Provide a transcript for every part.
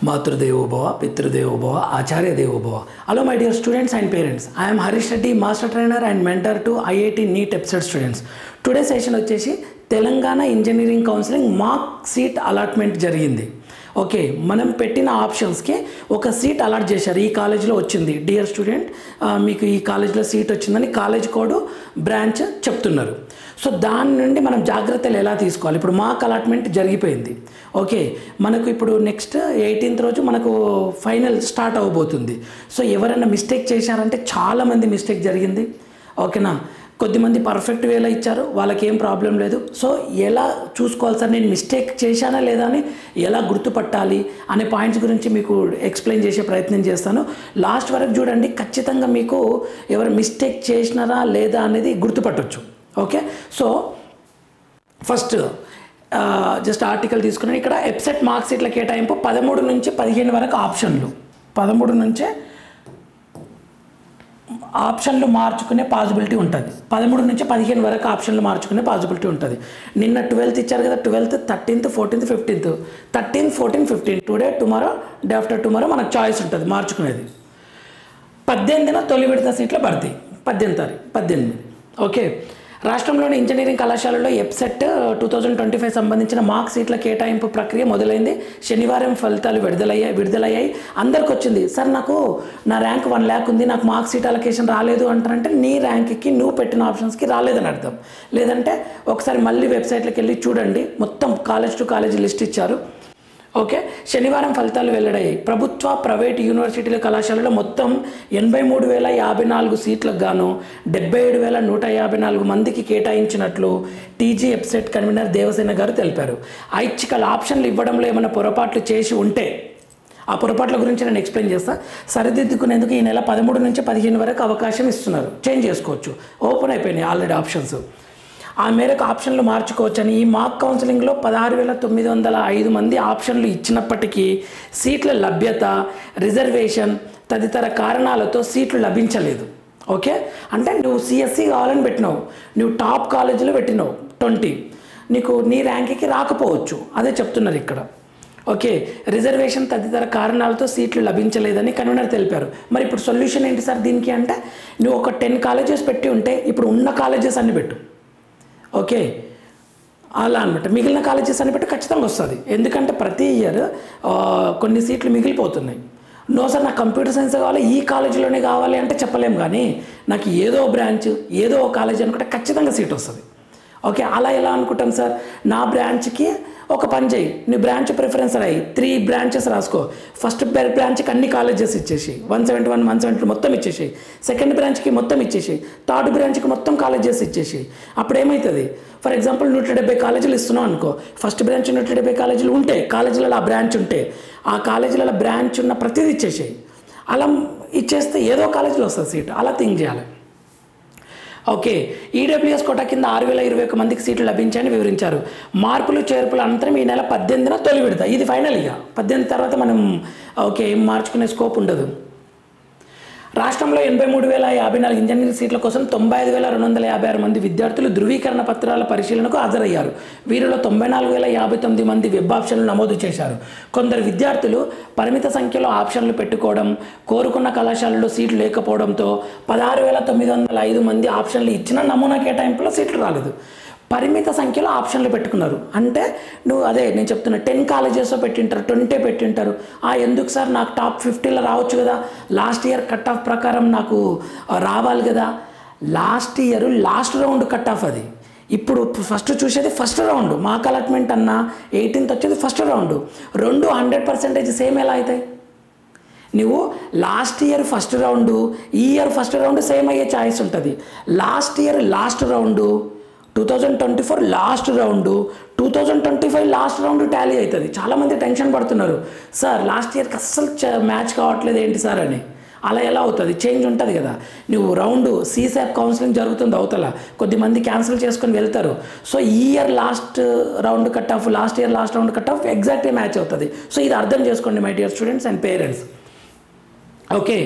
Matrudeva Bhava, Pitrudeva Bhava, Acharya Deva Bhava. Hello my dear students and parents. I am Harish Reddy, Master Trainer and Mentor to IIT NEET EPSET students. Today's session వచ్చేసి Telangana engineering counselling mark seat allotment జరిగింది. Okay, మనం పెట్టిన ఆప్షన్స్కి ఒక seat allot చేశారు. ఈ కాలేజ్లో వచ్చింది, dear student మీకు ఈ కాలేజ్లో సీట్ వచ్చిందని కాలేజ్ కోడ్ బ్రాంచ్ చెప్తున్నారు. సో దాని నుండి మనం జాగ్రత్తలు ఎలా తీసుకోవాలి? ఇప్పుడు మార్క్ అలాట్మెంట్ జరిగిపోయింది. ఓకే, మనకు ఇప్పుడు నెక్స్ట్ 18th రోజు మనకు ఫైనల్ స్టార్ట్ అవ్వబోతుంది. సో ఎవరైనా మిస్టేక్ చేశారంటే చాలామంది మిస్టేక్ జరిగింది. ఓకేనా, కొద్దిమంది పర్ఫెక్ట్ వేలో ఇచ్చారు, వాళ్ళకి ఏం ప్రాబ్లం లేదు. సో ఎలా చూసుకోవాలి సార్, నేను మిస్టేక్ చేశానా లేదా అని ఎలా గుర్తుపట్టాలి అనే పాయింట్స్ గురించి మీకు ఎక్స్ప్లెయిన్ చేసే ప్రయత్నం చేస్తాను. లాస్ట్ వరకు చూడండి, ఖచ్చితంగా మీకు ఎవరు మిస్టేక్ చేసినారా లేదా అనేది గుర్తుపట్టవచ్చు. Okay, so first just article తీసుకున్నాను. ఇక్కడ ఎప్సెట్ మార్క్ సీట్ల కేటాయింపు 13 నుంచి 15 వరకు ఆప్షన్లు, 13 నుంచే ఆప్షన్లు మార్చుకునే పాసిబిలిటీ ఉంటుంది. 13 నుంచి 15 వరకు ఆప్షన్లు మార్చుకునే పాసిబిలిటీ ఉంటుంది. నిన్న 12th ఇచ్చారు కదా, 12th, 13th, 14th, 15th, 13, 14, 15 today, tomorrow, day after tomorrow మనకు చాయిస్ ఉంటుంది మార్చుకునేది. 18న తొలి విడత సీట్ల భర్తీ, 18. ఓకే, రాష్ట్రంలోని ఇంజనీరింగ్ కళాశాలలో ఎప్సెట్ 2025 సంబంధించిన మార్క్ సీట్ల కేటాయింపు ప్రక్రియ మొదలైంది. శనివారం ఫలితాలు విడుదలయ్యాయి. అందరికి వచ్చింది, సార్ నాకు నా ర్యాంక్ 1 lakh ఉంది, నాకు మార్క్ సీట్ అలొకేషన్ రాలేదు అంటారంటే నీ ర్యాంక్కి నువ్వు పెట్టిన ఆప్షన్స్కి రాలేదని అర్థం. లేదంటే ఒకసారి మళ్ళీ వెబ్సైట్లోకి వెళ్ళి చూడండి, మొత్తం కాలేజ్ టు కాలేజ్ లిస్ట్ ఇచ్చారు. ఓకే, శనివారం ఫలితాలు వెల్లడయ్యాయి. ప్రభుత్వ ప్రైవేటు యూనివర్సిటీల కళాశాలలో మొత్తం 83,054 సీట్లకు గాను 77,154 మందికి కేటాయించినట్లు టీజీ ఎప్సెట్ కన్వీనర్ దేవసేన గారు తెలిపారు. ఐచ్ఛికల ఆప్షన్లు ఇవ్వడంలో ఏమైనా పొరపాట్లు చేసి ఉంటే ఆ పొరపాట్ల గురించి నేను ఎక్స్ప్లెయిన్ చేస్తాను. సరిదిద్దుకునేందుకు ఈ నెల 13 నుంచి 15 వరకు అవకాశం ఇస్తున్నారు. చేంజ్ చేసుకోవచ్చు, ఓపెన్ అయిపోయినాయి ఆల్రెడీ ఆప్షన్స్. ఆ మేరకు ఆప్షన్లు మార్చుకోవచ్చని ఈ మార్క్ కౌన్సిలింగ్లో 16,905 మంది ఆప్షన్లు ఇచ్చినప్పటికీ సీట్ల లభ్యత, రిజర్వేషన్ తదితర కారణాలతో సీట్లు లభించలేదు. ఓకే, అంటే నువ్వు సిఎస్సి కావాలని పెట్టినావు, నువ్వు టాప్ కాలేజీలో పెట్టినావు 20, నీకు నీ ర్యాంక్కి రాకపోవచ్చు, అదే చెప్తున్నారు ఇక్కడ. ఓకే, రిజర్వేషన్ తదితర కారణాలతో సీట్లు లభించలేదని కన్వీనర్ తెలిపారు. మరి ఇప్పుడు సొల్యూషన్ ఏంటి సార్ దీనికి అంటే, నువ్వు ఒక 10 కాలేజెస్ పెట్టి ఉంటే ఇప్పుడు ఉన్న కాలేజెస్ అన్ని పెట్టు. ఓకే, అలా అనమాట, మిగిలిన కాలేజెస్ అని పెట్టి ఖచ్చితంగా వస్తుంది. ఎందుకంటే ప్రతి ఇయర్ కొన్ని సీట్లు మిగిలిపోతున్నాయి. నో సార్ నాకు కంప్యూటర్ సైన్స్ కావాలి, ఈ కాలేజీలోనే కావాలి అంటే చెప్పలేము, కానీ నాకు ఏదో బ్రాంచ్ ఏదో కాలేజ్ అనుకుంటే ఖచ్చితంగా సీట్ వస్తుంది. ఓకే, అలా ఎలా అనుకుంటాం సార్, నా బ్రాంచ్కి ఒక పని చేయి, నీ బ్రాంచ్ ప్రిఫరెన్స్ రాయి, 3 బ్రాంచెస్ రాసుకో. ఫస్ట్ బ్రాంచ్కి అన్ని కాలేజెస్ ఇచ్చేసి 171, 172 మొత్తం ఇచ్చేసి, సెకండ్ బ్రాంచ్కి మొత్తం ఇచ్చేసి, థర్డ్ బ్రాంచ్కి మొత్తం కాలేజెస్ ఇచ్చేసి. అప్పుడు ఏమవుతుంది, ఫర్ ఎగ్జాంపుల్ 170 కాలేజీలు ఇస్తున్నావు అనుకో, ఫస్ట్ బ్రాంచ్ 170 కాలేజీలు ఉంటే, కాలేజీలలో ఆ బ్రాంచ్ ఉంటే ఆ కాలేజీలలో బ్రాంచ్ ఉన్న ప్రతిదీ ఇచ్చేసేయి. అలా ఇచ్చేస్తే ఏదో కాలేజీలో వస్తుంది సీట్, అలా థింక్ చేయాలి. ఓకే, ఈడబ్ల్యూఎస్ కోటా కింద 6,021 మందికి సీట్లు లభించాయని వివరించారు. మార్పులు చేర్పుల అనంతరం ఈ నెల 18న తొలి విడత, ఇది ఫైనల్. ఇక 18 తర్వాత మనం ఓకే ఏం మార్చుకునే స్కోప్ ఉండదు. రాష్ట్రంలో 83,054 ఇంజనీరింగ్ సీట్ల కోసం 95,256 మంది విద్యార్థులు ధృవీకరణ పత్రాల పరిశీలనకు హాజరయ్యారు. వీరిలో 94,059 మంది వెబ్ ఆప్షన్లు నమోదు చేశారు. కొందరు విద్యార్థులు పరిమిత సంఖ్యలో ఆప్షన్లు పెట్టుకోవడం, కోరుకున్న కళాశాలలో సీట్లు లేకపోవడంతో 16,905 మంది ఆప్షన్లు ఇచ్చిన నమూనా కేటాయింపులో సీట్లు రాలేదు. పరిమిత సంఖ్యలో ఆప్షన్లు పెట్టుకున్నారు అంటే నువ్వు అదే నేను చెప్తున్నా, 10 కాలేజెస్లో పెట్టింటారు, 20 పెట్టింటారు. ఎందుకు సార్ నాకు టాప్ 50లో రావచ్చు కదా, లాస్ట్ ఇయర్ కట్ ఆఫ్ ప్రకారం నాకు రావాలి కదా. Last year last round cut of అది. ఇప్పుడు ఫస్ట్ చూసేది ఫస్ట్ రౌండ్, మార్క్ అలాట్మెంట్ అన్న 18th వచ్చేది ఫస్ట్ రౌండ్. రెండు 100% సేమ్ ఎలా అవుతాయి? నువ్వు లాస్ట్ ఇయర్ ఫస్ట్ రౌండు, ఈ ఇయర్ ఫస్ట్ రౌండ్ సేమ్ అయ్యే ఛాయిస్ ఉంటుంది. Last year last round 2024 last round, 2025 last round Tally అవుతుంది. చాలామంది టెన్షన్ పడుతున్నారు, సార్ లాస్ట్ ఇయర్కి అస్సలు మ్యాచ్ కావట్లేదు ఏంటి సార్ అని. అలా ఎలా అవుతుంది? చేంజ్ ఉంటుంది కదా. నువ్వు రౌండ్ సీసాప్ కౌన్సిలింగ్ జరుగుతుంది అవతల, కొద్దిమంది క్యాన్సిల్ చేసుకొని వెళ్తారు. సో ఈ year last round cut off, last year last round cut off exactly match అవుతుంది. సో ఇది అర్థం చేసుకోండి my dear students and parents. Okay,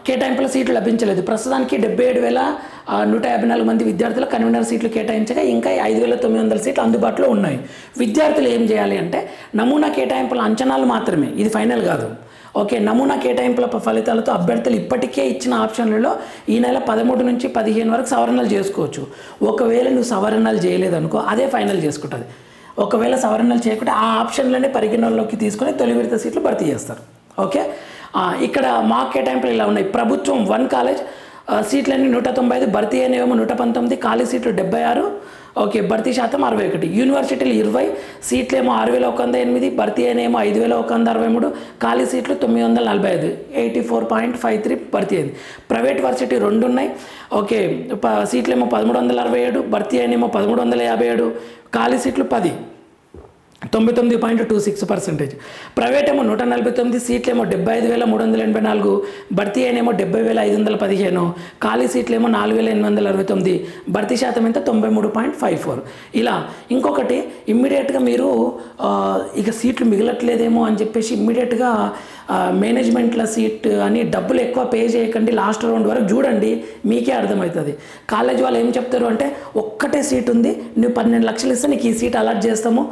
కేటాయింపుల సీట్లు లభించలేదు. ప్రస్తుతానికి 77,154 మంది విద్యార్థుల కన్వీనర్ సీట్లు కేటాయించగా ఇంకా 5,900 సీట్లు అందుబాటులో ఉన్నాయి. విద్యార్థులు ఏం చేయాలి అంటే నమూనా కేటాయింపుల అంచనాలు మాత్రమే, ఇది ఫైనల్ కాదు. ఓకే, నమూనా కేటాయింపుల ఫలితాలతో అభ్యర్థులు ఇప్పటికే ఇచ్చిన ఆప్షన్లలో ఈ నెల 13 నుంచి 15 వరకు సవరణలు చేసుకోవచ్చు. ఒకవేళ నువ్వు సవరణలు చేయలేదనుకో అదే ఫైనల్ చేసుకుంటుంది. ఒకవేళ సవరణలు చేయకుంటే ఆ ఆప్షన్లనే పరిగణనలోకి తీసుకొని తొలి విడత సీట్లు భర్తీ చేస్తారు. ఓకే, ఇక్కడ మాక్ కేటాయింపులు ఇలా ఉన్నాయి. ప్రభుత్వం 1 కాలేజ్ సీట్లన్నీ 195, భర్తీ అయినవేమో 119, ఖాళీ సీట్లు 76. ఓకే, భర్తీ శాతం 61. యూనివర్సిటీలు 20, సీట్లేమో 6,108, భర్తీ అయినేమో 5,163, ఖాళీ సీట్లు 945, 84.53 భర్తీ అయింది. ప్రైవేట్ వర్సిటీ 2 ఉన్నాయి. ఓకే, సీట్లేమో 1367, భర్తీ అయినేమో 1357, ఖాళీ సీట్లు 10, 99.26%. ప్రైవేట్ ఏమో 149, సీట్లేమో 75,384, భర్తీ అయినేమో 70,515, ఖాళీ సీట్లేమో 4,869, భర్తీ శాతం ఎంత 93.54. ఇలా ఇంకొకటి ఇమ్మీడియట్గా మీరు ఇక సీట్లు మిగలట్లేదేమో అని చెప్పేసి ఇమ్మీడియట్గా మేనేజ్మెంట్ల సీట్ అని డబ్బులు ఎక్కువ పే చేయకండి, లాస్ట్ రౌండ్ వరకు చూడండి, మీకే అర్థమవుతుంది. కాలేజ్ వాళ్ళు ఏం చెప్తారు అంటే ఒక్కటే సీట్ ఉంది, నువ్వు 12 లక్షలు ఇస్తే నీకు ఈ సీట్ అలాట్ చేస్తాము,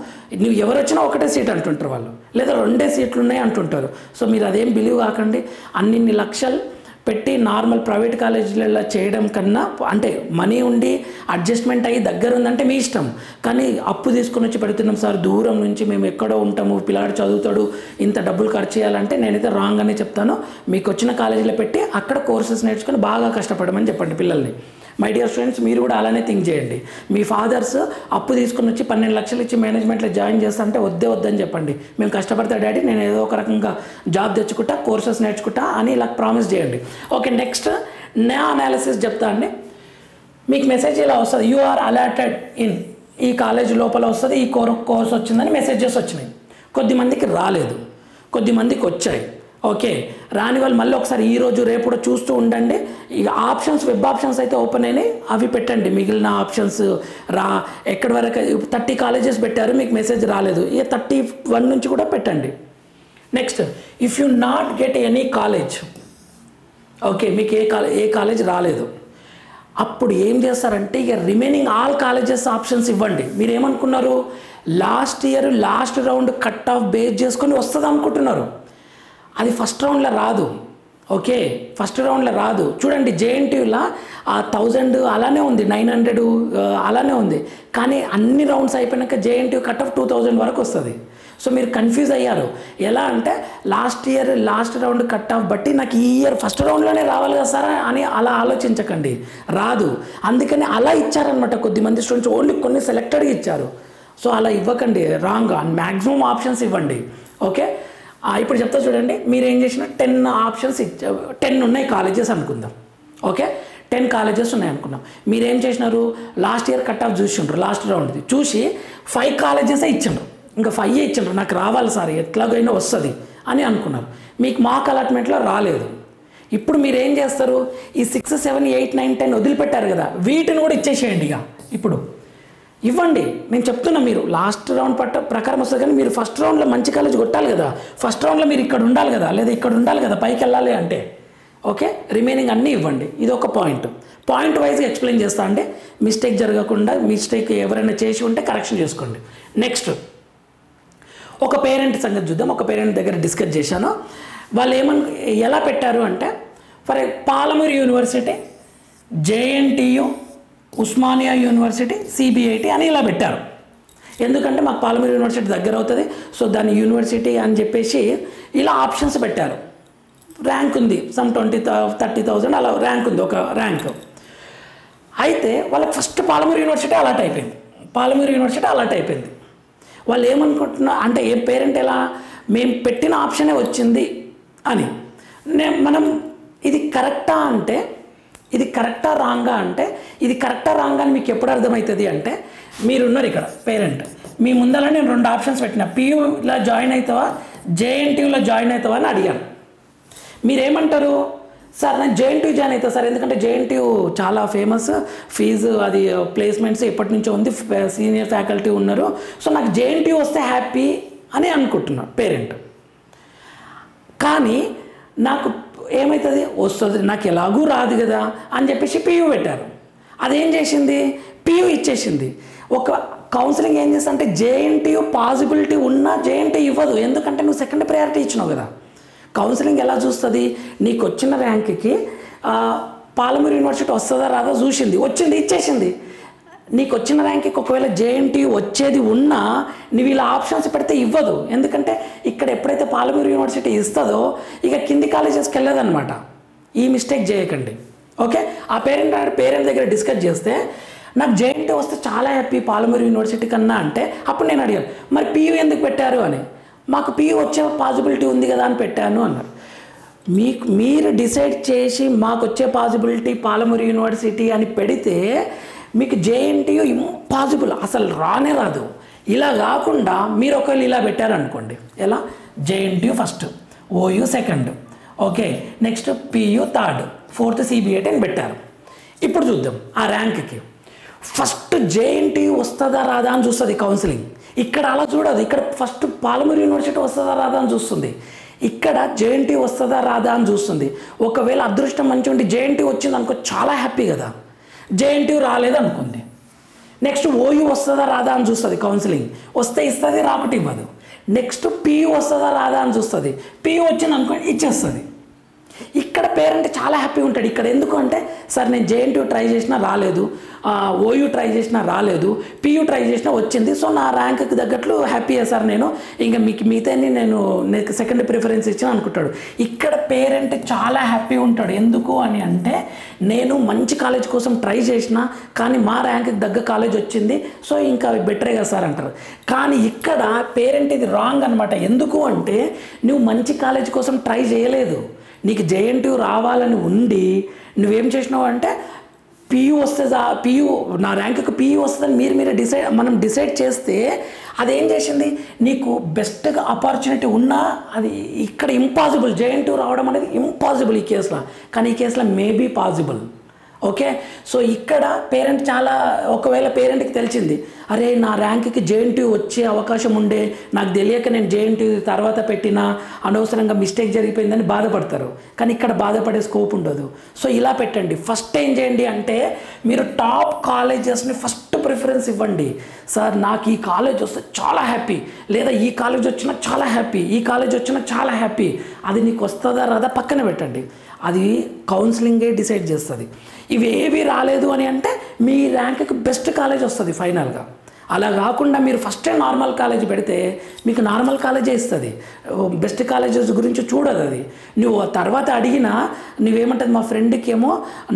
నువ్వు ఎవరు వచ్చినా ఒకటే సీట్ అంటుంటారు వాళ్ళు, లేదా 2 సీట్లు ఉన్నాయి అంటుంటారు. సో మీరు అదేం బిలీవ్ కాకండి. అన్ని లక్షలు పెట్టి నార్మల్ ప్రైవేట్ కాలేజీలలో చేయడం కన్నా, అంటే మనీ ఉండి అడ్జస్ట్మెంట్ అయ్యి దగ్గర ఉందంటే మీ ఇష్టం, కానీ అప్పు తీసుకొని వచ్చి పెడుతున్నాం సార్ దూరం నుంచి, మేము ఎక్కడో ఉంటాము, పిల్లాడు చదువుతాడు, ఇంత డబ్బులు ఖర్చు చేయాలంటే నేనైతే రాంగ్ అని చెప్తాను. మీకు వచ్చిన కాలేజీలో పెట్టి అక్కడ కోర్సెస్ నేర్చుకొని బాగా కష్టపడమని చెప్పండి పిల్లల్ని. మై డియర్ స్టూడెంట్స్, మీరు కూడా అలానే థింక్ చేయండి. మీ ఫాదర్స్ అప్పు తీసుకుని వచ్చి 12 లక్షలు ఇచ్చి మేనేజ్మెంట్లో జాయిన్ చేస్తా అంటే వద్దని చెప్పండి. మేము కష్టపడతా డాడీ, నేను ఏదో ఒక రకంగా జాబ్ తెచ్చుకుంటా, కోర్సెస్ నేర్చుకుంటా అని ఇలా ప్రామిస్ చేయండి. ఓకే, నెక్స్ట్ నా అనాలిసిస్ చెప్తా అండి. మీకు మెసేజ్ ఇలా వస్తుంది, యు ఆర్ అలాటెడ్ ఇన్, ఈ కాలేజ్ లోపల వస్తుంది, ఈ కోర్స్ వచ్చిందని మెసేజెస్ వచ్చినాయి. కొద్దిమందికి రాలేదు, కొద్దిమందికి వచ్చాయి. ఓకే, రాని వాళ్ళు మళ్ళీ ఒకసారి ఈరోజు రేపు కూడా చూస్తూ ఉండండి. ఇక ఆప్షన్స్, వెబ్ ఆప్షన్స్ అయితే ఓపెన్ అయినాయి, అవి పెట్టండి. మిగిలిన ఆప్షన్స్ ఎక్కడి వరకు 30 కాలేజెస్ పెట్టారు, మీకు మెసేజ్ రాలేదు, ఇక 31 నుంచి కూడా పెట్టండి. Next, if you not get any college, okay, మీకు ఏ కాలేజ్ రాలేదు, అప్పుడు ఏం చేస్తారంటే ఇక రిమైనింగ్ ఆల్ కాలేజెస్ ఆప్షన్స్ ఇవ్వండి. మీరు ఏమనుకున్నారు, last year last round cut of base చేసుకొని వస్తుంది అనుకుంటున్నారు, అది ఫస్ట్ రౌండ్లో రాదు. ఓకే, ఫస్ట్ రౌండ్లో రాదు. చూడండి, జేఎన్టీయూలో 1000 అలానే ఉంది, 900 అలానే ఉంది, కానీ అన్ని రౌండ్స్ అయిపోయినాక జేఎన్టీయూ కట్ ఆఫ్ 2000 వరకు వస్తుంది. సో మీరు కన్ఫ్యూజ్ అయ్యారు. ఎలా అంటే last year last round cut of బట్టి నాకు ఈ ఇయర్ ఫస్ట్ రౌండ్లోనే రావాలి కదా సార్ అని అలా ఆలోచించకండి, రాదు. అందుకని అలా ఇచ్చారనమాట కొద్దిమంది స్టూడెంట్స్, ఓన్లీ కొన్ని సెలెక్టెడ్గా ఇచ్చారు. సో అలా ఇవ్వకండి, రాంగ్. మ్యాక్సిమం ఆప్షన్స్ ఇవ్వండి. ఓకే, ఇప్పుడు చెప్తా చూడండి. మీరు ఏం చేసిన 10 ఆప్షన్స్ 10 ఉన్నాయి కాలేజెస్ అనుకుందాం. ఓకే, 10 కాలేజెస్ ఉన్నాయి అనుకున్నాం. మీరేం చేసినారు, లాస్ట్ ఇయర్ కట్ ఆఫ్ చూసిండ్రు, లాస్ట్ రౌండ్ది చూసి 5 కాలేజెసే ఇచ్చిండ్రు, ఇంకా 5 ఇచ్చిండ్రు, నాకు రావాలి సార్ ఎట్లాగైనా వస్తుంది అని అనుకున్నారు. మీకు మాక్ అలాట్మెంట్లో రాలేదు. ఇప్పుడు మీరు ఏం చేస్తారు, ఈ 6, 7, 8, 9, 10 వదిలిపెట్టారు కదా, వీటిని కూడా ఇచ్చేసేయండి. ఇక ఇప్పుడు ఇవ్వండి. నేను చెప్తున్నా, మీరు లాస్ట్ రౌండ్ ప్రకారం వస్తుంది, కానీ మీరు ఫస్ట్ రౌండ్లో మంచి కాలేజ్ కొట్టాలి కదా, ఫస్ట్ రౌండ్లో మీరు ఇక్కడ ఉండాలి కదా, లేదా ఇక్కడ ఉండాలి కదా, పైకి వెళ్ళాలి అంటే. ఓకే, రిమైనింగ్ అన్నీ ఇవ్వండి. ఇది ఒక పాయింట్ వైజ్గా ఎక్స్ప్లెయిన్ చేస్తా అంటే మిస్టేక్ జరగకుండా, మిస్టేక్ ఎవరైనా చేసి ఉంటే కరెక్షన్ చేసుకోండి. నెక్స్ట్, ఒక పేరెంట్ సంగతి చూద్దాం. ఒక పేరెంట్ దగ్గర డిస్కస్ చేశాను. వాళ్ళు ఎలా పెట్టారు అంటే, for Palamuru university, JNTU, Osmania university, CBIT అని ఇలా పెట్టారు. ఎందుకంటే మాకు పాలమూరు యూనివర్సిటీ దగ్గర అవుతుంది, సో దాని యూనివర్సిటీ అని చెప్పేసి ఇలా ఆప్షన్స్ పెట్టారు. ర్యాంక్ ఉంది, సమ్ 20,000-30,000 అలా ర్యాంక్ ఉంది, ఒక ర్యాంక్. అయితే వాళ్ళకి ఫస్ట్ పాలమూరు యూనివర్సిటీ అలాట్ అయిపోయింది. వాళ్ళు ఏమనుకుంటున్నా అంటే, ఏ పేరెంట్ ఎలా మేము పెట్టిన ఆప్షనే వచ్చింది అని. మనం ఇది కరెక్టా అంటే, ఇది కరెక్టా రాంగా అంటే, ఇది కరెక్టా రాంగా అని మీకు ఎప్పుడు అర్థమవుతుంది అంటే, మీరున్నారు ఇక్కడ పేరెంట్, మీ ముందర నేను 2 ఆప్షన్స్ పెట్టిన, పియూలో జాయిన్ అవుతావా, జేఎన్టీయూలో జాయిన్ అవుతావా అని అడిగాను. మీరేమంటారు, సార్ నేను జేఎన్టీయూ జాయిన్ అవుతా సార్, ఎందుకంటే జేఎన్టీయూ చాలా ఫేమస్, ఫీజు అది ప్లేస్మెంట్స్ ఎప్పటి నుంచో ఉంది, సీనియర్ ఫ్యాకల్టీ ఉన్నారు, సో నాకు జేఎన్టీయూ వస్తే హ్యాపీ అని అనుకుంటున్నాను పేరెంట్. కానీ నాకు ఏమవుతుంది, వస్తుంది, నాకు ఎలాగూ రాదు కదా అని చెప్పేసి పియూ పెట్టారు. అదేం చేసింది, పియూ ఇచ్చేసింది. ఒక కౌన్సిలింగ్ ఏం చేస్తా అంటే జేఎన్టీయూ పాసిబిలిటీ ఉన్నా జేఎన్టీయూ ఇవ్వదు, ఎందుకంటే నువ్వు సెకండ్ ప్రయారిటీ ఇచ్చినావు కదా. కౌన్సిలింగ్ ఎలా చూస్తుంది, నీకు వచ్చిన ర్యాంక్కి పాలమూరు యూనివర్సిటీ వస్తుందా రాదా చూసింది, వచ్చింది, ఇచ్చేసింది. నీకు వచ్చిన ర్యాంక్కి ఒకవేళ జేఎన్టీయూ వచ్చేది ఉన్నా నువ్వు ఇలా ఆప్షన్స్ పెడితే ఇవ్వదు, ఎందుకంటే ఇక్కడ ఎప్పుడైతే పాలమూరు యూనివర్సిటీ ఇస్తుందో ఇక కింది కాలేజెస్కి వెళ్ళదన్నమాట. ఈ మిస్టేక్ చేయకండి. ఓకే, ఆ పేరెంట్ దగ్గర డిస్కస్ చేస్తే నాకు జేఎన్టీయూ వస్తే చాలా హ్యాపీ పాలమూరు యూనివర్సిటీ కన్నా అంటే, అప్పుడు నేను అడిగాను మరి పియూ ఎందుకు పెట్టారు అని. మాకు పియూ వచ్చే పాసిబిలిటీ ఉంది కదా అని పెట్టాను అన్నారు. మీరు డిసైడ్ చేసి మాకు వచ్చే పాసిబిలిటీ పాలమూరు యూనివర్సిటీ అని పెడితే మీకు జేఎన్టీయూ ఇంపాసిబుల్, అసలు రానే రాదు. ఇలా కాకుండా మీరు ఒకవేళ ఇలా పెట్టారనుకోండి, ఎలా JNTU first, OU second, okay next PU third, fourth CBIT అని పెట్టారు. ఇప్పుడు చూద్దాం ఆ ర్యాంక్కి ఫస్ట్ జేఎన్టీయూ వస్తుందా రాదా అని చూస్తుంది కౌన్సిలింగ్. ఇక్కడ అలా చూడదు, ఇక్కడ ఫస్ట్ పాలమూరు యూనివర్సిటీ వస్తుందా రాదా అని చూస్తుంది, ఇక్కడ జేఎన్టీయూ వస్తుందా రాదా అని చూస్తుంది. ఒకవేళ అదృష్టం మంచిగా ఉండి జేఎన్టీయూ వచ్చింది అనుకో చాలా హ్యాపీ కదా. జేఎన్టీయూ రాలేదు అనుకుంది, నెక్స్ట్ ఓయూ వస్తుందా రాదా అని చూస్తుంది కౌన్సిలింగ్, వస్తే ఇస్తుంది, రాకపోతే ఇవ్వదు. నెక్స్ట్ పియూ వస్తుందా రాదా అని చూస్తుంది, పియూ వచ్చింది అనుకోండి ఇచ్చేస్తుంది. ఇక్కడ పేరెంట్ చాలా హ్యాపీ ఉంటాడు. ఇక్కడ ఎందుకు అంటే సార్ నేను జేఎన్టీయూ ట్రై చేసినా రాలేదు, ఓయూ ట్రై చేసినా రాలేదు, పియూ ట్రై చేసినా వచ్చింది, సో నా ర్యాంక్కి తగ్గట్లు హ్యాపీయే సార్, నేను ఇంకా మీకు మిగతాని నేను సెకండ్ ప్రిఫరెన్స్ ఇచ్చిన అనుకుంటాడు. ఇక్కడ పేరెంట్ చాలా హ్యాపీ ఉంటాడు. ఎందుకు అని అంటే నేను మంచి కాలేజ్ కోసం ట్రై చేసిన కానీ మా ర్యాంక్కి తగ్గ కాలేజ్ వచ్చింది, సో ఇంకా బెటరే కదా సార్ అంటారు. కానీ ఇక్కడ పేరెంట్ ఇది రాంగ్ అనమాట. ఎందుకు అంటే నువ్వు మంచి కాలేజ్ కోసం ట్రై చేయలేదు, నీకు జేఎన్టీయూ రావాలని ఉండి నువ్వేం చేసినావు అంటే పియూ వస్తుందా, పియూ నా ర్యాంకుకి పియూ వస్తుందని మీరే మనం డిసైడ్ చేస్తే అదేం చేసింది, నీకు బెస్ట్గా ఆపర్చునిటీ ఉన్నా అది ఇక్కడ ఇంపాసిబుల్, జేఎన్టీయూ రావడం అనేది ఇంపాసిబుల్ ఈ కేసులో, కానీ ఈ కేసులో మేబీ పాసిబుల్. ఓకే, సో ఇక్కడ పేరెంట్ చాలా, ఒకవేళ పేరెంట్కి తెలిసింది అరే నా ర్యాంక్కి జేఎన్టీయూ వచ్చే అవకాశం ఉండే, నాకు తెలియక నేను జేఎన్టీయూ తర్వాత పెట్టినా అనవసరంగా మిస్టేక్ జరిగిపోయిందని బాధపడతారు. కానీ ఇక్కడ బాధపడే స్కోప్ ఉండదు. సో ఇలా పెట్టండి. ఫస్ట్ ఏం చేయండి అంటే మీరు టాప్ కాలేజెస్ని ఫస్ట్ ప్రిఫరెన్స్ ఇవ్వండి. సార్ నాకు ఈ కాలేజ్ వస్తే చాలా హ్యాపీ, లేదా ఈ కాలేజ్ వచ్చినా చాలా హ్యాపీ, ఈ కాలేజ్ వచ్చినా చాలా హ్యాపీ, అది నీకు వస్తుందా రాదా పక్కన పెట్టండి, అది కౌన్సిలింగే డిసైడ్ చేస్తుంది. ఇవి ఏవి రాలేదు అని అంటే మీ ర్యాంక్కి బెస్ట్ కాలేజ్ వస్తుంది ఫైనల్గా. అలా కాకుండా మీరు ఫస్టే నార్మల్ కాలేజ్ పెడితే మీకు నార్మల్ కాలేజే ఇస్తుంది, బెస్ట్ కాలేజెస్ గురించి చూడదు. అది నువ్వు తర్వాత అడిగినా నువ్వేమంటుంది, మా ఫ్రెండ్కి ఏమో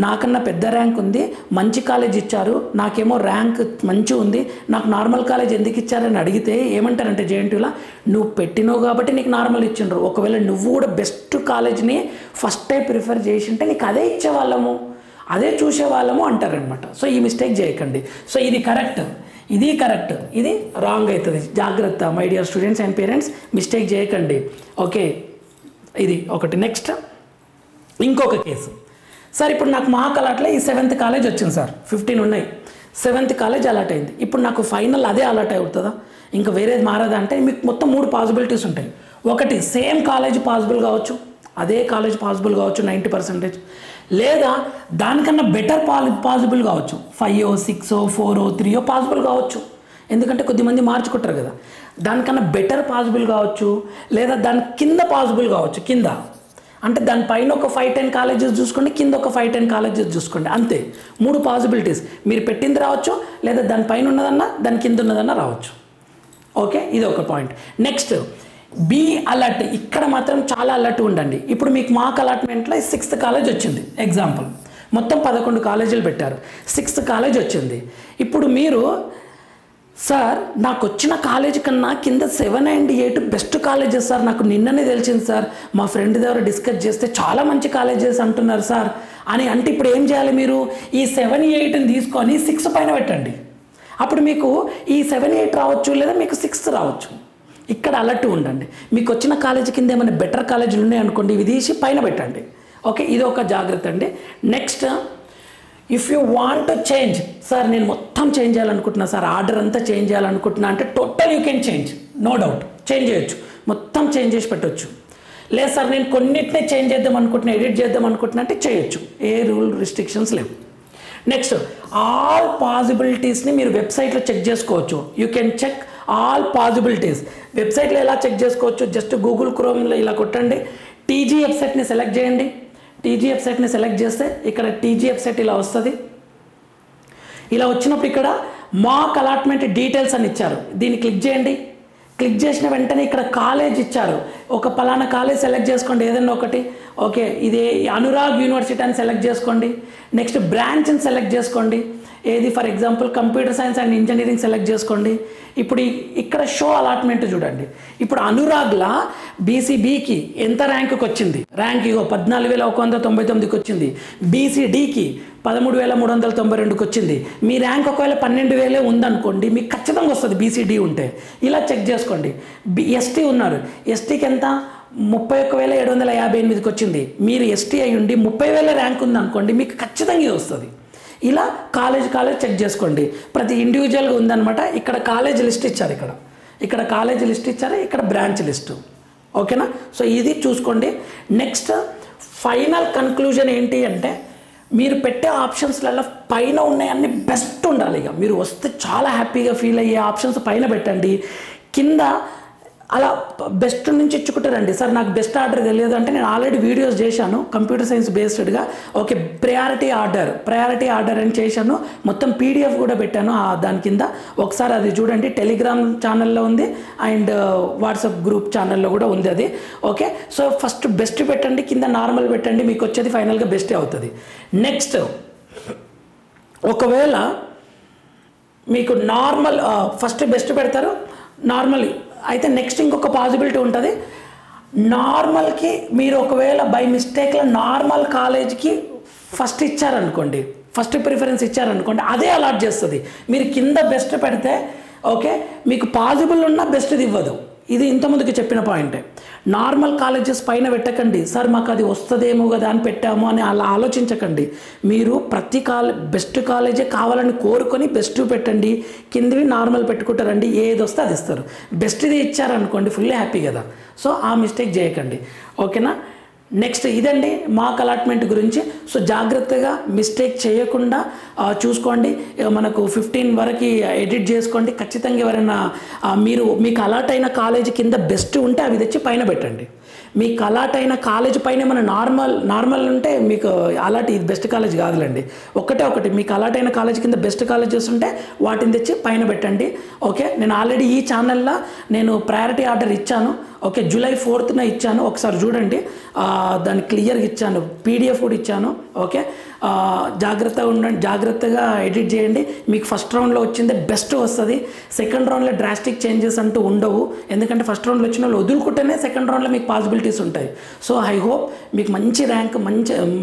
నాకన్నా పెద్ద ర్యాంక్ ఉంది, మంచి కాలేజ్ ఇచ్చారు, నాకేమో ర్యాంక్ మంచిగా ఉంది, నాకు నార్మల్ కాలేజ్ ఎందుకు ఇచ్చారని అడిగితే ఏమంటారంటే జేఎన్టీయూలో నువ్వు పెట్టినావు కాబట్టి నీకు నార్మల్ ఇచ్చిండ్రు, ఒకవేళ నువ్వు కూడా బెస్ట్ కాలేజ్ని ఫస్టే ప్రిఫర్ చేసి ఉంటే నీకు అదే ఇచ్చేవాళ్ళము, అదే చూసేవాళ్ళము అంటారనమాట. సో ఈ మిస్టేక్ చేయకండి. సో ఇది కరెక్ట్, ఇది కరెక్ట్, ఇది రాంగ్ అవుతుంది. జాగ్రత్త my dear students and parents, mistake చేయకండి. ఓకే, ఇది ఒకటి. నెక్స్ట్ ఇంకొక కేసు. సార్ ఇప్పుడు నాకు మార్క్ అలాట్లో ఈ 7th కాలేజ్ వచ్చింది సార్, 15 ఉన్నాయి, 7th కాలేజ్ అలాట్ అయింది. ఇప్పుడు నాకు ఫైనల్ అదే అలాట్ అవుతుందా, ఇంకా వేరేది మారదా అంటే మీకు మొత్తం 3 పాసిబిలిటీస్ ఉంటాయి. ఒకటి సేమ్ కాలేజ్ పాసిబుల్ కావచ్చు, అదే కాలేజ్ పాసిబుల్ కావచ్చు 90%, లేదా దానికన్నా బెటర్ పాసిబుల్ కావచ్చు, 5, 6, 4, 3 పాసిబుల్ కావచ్చు, ఎందుకంటే కొద్దిమంది మార్చుకుంటారు కదా. దానికన్నా బెటర్ పాసిబుల్ కావచ్చు, లేదా దాని కింద పాసిబుల్ కావచ్చు. కింద అంటే దానిపైన ఒక 5-10 కాలేజెస్ చూసుకోండి, కింద ఒక 5-10 కాలేజెస్ చూసుకోండి, అంతే. 3 పాసిబిలిటీస్, మీరు పెట్టింది రావచ్చు, లేదా దానిపైన ఉన్నదన్నా దాని కింద ఉన్నదన్నా రావచ్చు. ఓకే, ఇది ఒక పాయింట్. Next be alert. ఇక్కడ మాత్రం చాలా అలర్ట్ ఉండండి. ఇప్పుడు మీకు మార్క్ అలాట్మెంట్లో 6th కాలేజ్ వచ్చింది ఎగ్జాంపుల్, మొత్తం 11 కాలేజీలు పెట్టారు, 6th కాలేజ్ వచ్చింది. ఇప్పుడు మీరు సార్ నాకు వచ్చిన కాలేజ్ కన్నా కింద 7 and 8 బెస్ట్ కాలేజెస్ సార్, నాకు నిన్ననే తెలిసింది సార్, మా ఫ్రెండ్ దగ్గర డిస్కస్ చేస్తే చాలా మంచి కాలేజెస్ అంటున్నారు సార్ అని అంటే ఇప్పుడు ఏం చేయాలి, మీరు ఈ 7, 8ని తీసుకొని 6 పైన పెట్టండి. అప్పుడు మీకు ఈ 7, 8 రావచ్చు, లేదా మీకు 6 రావచ్చు. ఇక్కడ అలర్ట్ ఉండండి. మీకు వచ్చిన కాలేజీ కింద ఏమైనా బెటర్ కాలేజీలు ఉన్నాయనుకోండి, ఇవి తీసి పైన పెట్టండి. ఓకే, ఇది ఒక జాగ్రత్త అండి. Next if you want to change, sir నేను మొత్తం చేంజ్ చేయాలనుకుంటున్నా సార్, ఆర్డర్ అంతా చేంజ్ చేయాలనుకుంటున్నా అంటే total you can change, no doubt change చేయొచ్చు, మొత్తం చేంజ్ చేసి పెట్టవచ్చు. లేదు సార్ నేను కొన్నిటినే చేంజ్ చేద్దాం అనుకుంటున్నా, ఎడిట్ చేద్దాం అనుకుంటున్నా అంటే చేయొచ్చు, ఏ రూల్ రిస్ట్రిక్షన్స్ లేవు. నెక్స్ట్ ఆల్ పాసిబిలిటీస్ని మీరు వెబ్సైట్లో చెక్ చేసుకోవచ్చు. You can check all possibilities. వెబ్సైట్లో ఎలా చెక్ చేసుకోవచ్చు, జస్ట్ గూగుల్ క్రోమ్లో ఇలా కొట్టండి, టీజీ వెబ్సైట్ని సెలెక్ట్ చేయండి. టీజీ వెబ్సైట్ని సెలెక్ట్ చేస్తే ఇక్కడ టీజీ వెబ్సైట్ ఇలా వస్తుంది. ఇలా వచ్చినప్పుడు ఇక్కడ మాక్ అలాట్మెంట్ డీటెయిల్స్ అని ఇచ్చారు, దీన్ని క్లిక్ చేయండి. క్లిక్ చేసిన వెంటనే ఇక్కడ కాలేజ్ ఇచ్చారు, ఒక పలానా కాలేజ్ సెలెక్ట్ చేసుకోండి ఏదైనా ఒకటి. ఓకే, ఇది అనురాగ్ యూనివర్సిటీ అని సెలెక్ట్ చేసుకోండి. నెక్స్ట్ బ్రాంచ్ని సెలెక్ట్ చేసుకోండి, ఏది for example computer science and engineering select చేసుకోండి. ఇప్పుడు ఇక్కడ షో అలాట్మెంట్ చూడండి. ఇప్పుడు అనురాగ్లా బీసీబీకి ఎంత ర్యాంకుకి వచ్చింది, ర్యాంక్ ఇగో 14,199కి వచ్చింది. బీసీడీకి 13,392కి వచ్చింది. మీ ర్యాంక్ ఒకవేళ 12,000 ఉందనుకోండి, మీకు ఖచ్చితంగా వస్తుంది బీసీడీ ఉంటే. ఇలా చెక్ చేసుకోండి. ఎస్టీ ఉన్నారు, ఎస్టీకి ఎంత 31,758కి వచ్చింది. మీరు ఎస్టీ అయ్యి ఉండి 30,000 ర్యాంక్ ఉందనుకోండి, మీకు ఖచ్చితంగా ఇది వస్తుంది. ఇలా కాలేజ్ చెక్ చేసుకోండి. ప్రతి ఇండివిజువల్గా ఉందన్నమాట. ఇక్కడ కాలేజ్ లిస్ట్ ఇచ్చారు, ఇక్కడ కాలేజ్ లిస్ట్ ఇచ్చారు, ఇక్కడ బ్రాంచ్ లిస్టు. ఓకేనా? సో ఇది చూసుకోండి. నెక్స్ట్ ఫైనల్ కన్క్లూజన్ ఏంటి అంటే, మీరు పెట్టే ఆప్షన్స్లలో పైన ఉన్నాయన్నీ బెస్ట్ ఉండాలి. ఇక మీరు వస్తే చాలా హ్యాపీగా ఫీల్ అయ్యే ఆప్షన్స్ పైన పెట్టండి. కింద అలా బెస్ట్ నుంచి ఇచ్చుకుంటారండి. సార్ నాకు బెస్ట్ ఆర్డర్ తెలియదు అంటే, నేను ఆల్రెడీ వీడియోస్ చేశాను కంప్యూటర్ సైన్స్ బేస్డ్గా. ఓకే, ప్రయారిటీ ఆర్డర్ అని చేశాను, మొత్తం పీడిఎఫ్ కూడా పెట్టాను దాని కింద. ఒకసారి అది చూడండి, టెలిగ్రామ్ ఛానల్లో ఉంది అండ్ వాట్సాప్ గ్రూప్ ఛానల్లో కూడా ఉంది అది. ఓకే, సో ఫస్ట్ బెస్ట్ పెట్టండి, కింద నార్మల్ పెట్టండి, మీకు వచ్చేది ఫైనల్గా బెస్టే అవుతుంది. నెక్స్ట్ ఒకవేళ మీకు నార్మల్ ఫస్ట్ బెస్ట్ పెడతారు, నార్మల్ అయితే నెక్స్ట్ ఇంకొక పాసిబిలిటీ ఉంటుంది. నార్మల్కి మీరు ఒకవేళ బై మిస్టేక్లో నార్మల్ కాలేజ్కి ఫస్ట్ ఇచ్చారనుకోండి, ఫస్ట్ ప్రిఫరెన్స్ ఇచ్చారనుకోండి, అదే అలాట్ చేస్తుంది. మీరు కింద బెస్ట్ పెడితే ఓకే, మీకు పాసిబుల్ ఉన్న బెస్ట్ది ఇవ్వదు. ఇది ఇంతకుముందుకు చెప్పిన పాయింటే. నార్మల్ కాలేజెస్ పైన పెట్టకండి, సార్ మాకు అది వస్తుందేమో కదా అని పెట్టాము అని అలా ఆలోచించకండి. మీరు ప్రతి బెస్ట్ కాలేజే కావాలని కోరుకొని బెస్ట్ పెట్టండి, కిందివి నార్మల్ పెట్టుకుంటారండి, ఏది వస్తే అది ఇస్తారు. బెస్ట్ది ఇచ్చారనుకోండి ఫుల్ హ్యాపీ కదా. సో ఆ మిస్టేక్ చేయకండి. ఓకేనా? నెక్స్ట్ ఇదండి మాక్ అలాట్మెంట్ గురించి. సో జాగ్రత్తగా మిస్టేక్ చేయకుండా చూసుకోండి. మనకు 15 వరకు ఎడిట్ చేసుకోండి. ఖచ్చితంగా ఎవరైనా మీకు అలాట్ అయిన కాలేజీ కింద బెస్ట్ ఉంటే అవి తెచ్చి పైన పెట్టండి. మీకు అలాట్ అయిన కాలేజ్ పైన మన నార్మల్ ఉంటే మీకు అలాట్ ఇది బెస్ట్ కాలేజ్ కాదులేండి. ఒకటి మీకు అలాట్ అయిన కాలేజ్ కింద బెస్ట్ కాలేజెస్ ఉంటే వాటిని తెచ్చి పైన పెట్టండి. ఓకే, నేను ఆల్రెడీ ఈ ఛానల్లో నేను ప్రయారిటీ ఆర్డర్ ఇచ్చాను. ఓకే, July 4th ఇచ్చాను, ఒకసారి చూడండి. దాన్ని క్లియర్గా ఇచ్చాను, పీడిఎఫ్ కూడా ఇచ్చాను. ఓకే, జాగ్రత్తగా ఉండండి, జాగ్రత్తగా ఎడిట్ చేయండి. మీకు ఫస్ట్ రౌండ్లో వచ్చిందే బెస్ట్ వస్తుంది. సెకండ్ రౌండ్లో డ్రాస్టిక్ చేంజెస్ అంటూ ఉండవు, ఎందుకంటే ఫస్ట్ రౌండ్లో వచ్చిన వాళ్ళు వదులుకుంటేనే సెకండ్ రౌండ్లో మీకు పాసిబిలిటీస్ ఉంటాయి. సో ఐ హోప్ మీకు మంచి ర్యాంక్,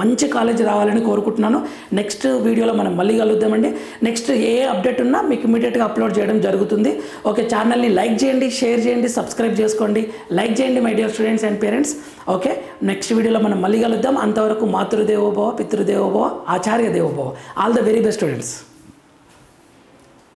మంచి కాలేజ్ రావాలని కోరుకుంటున్నాను. నెక్స్ట్ వీడియోలో మనం మళ్ళీ కలుద్దామండి. నెక్స్ట్ ఏ అప్డేట్ ఉన్నా మీకు ఇమీడియట్గా అప్లోడ్ చేయడం జరుగుతుంది. ఓకే, ఛానల్ని లైక్ చేయండి, షేర్ చేయండి, సబ్స్క్రైబ్ చేసుకోండి. లైక్ చేయండి my dear students and parents. Okay, next వీడియోలో మనం మళ్ళీ కలుద్దాం. అంతవరకు మాతృదేవోభవ, పితృదేవోభవ, ఆచార్య దేవోభవ. All the very best students.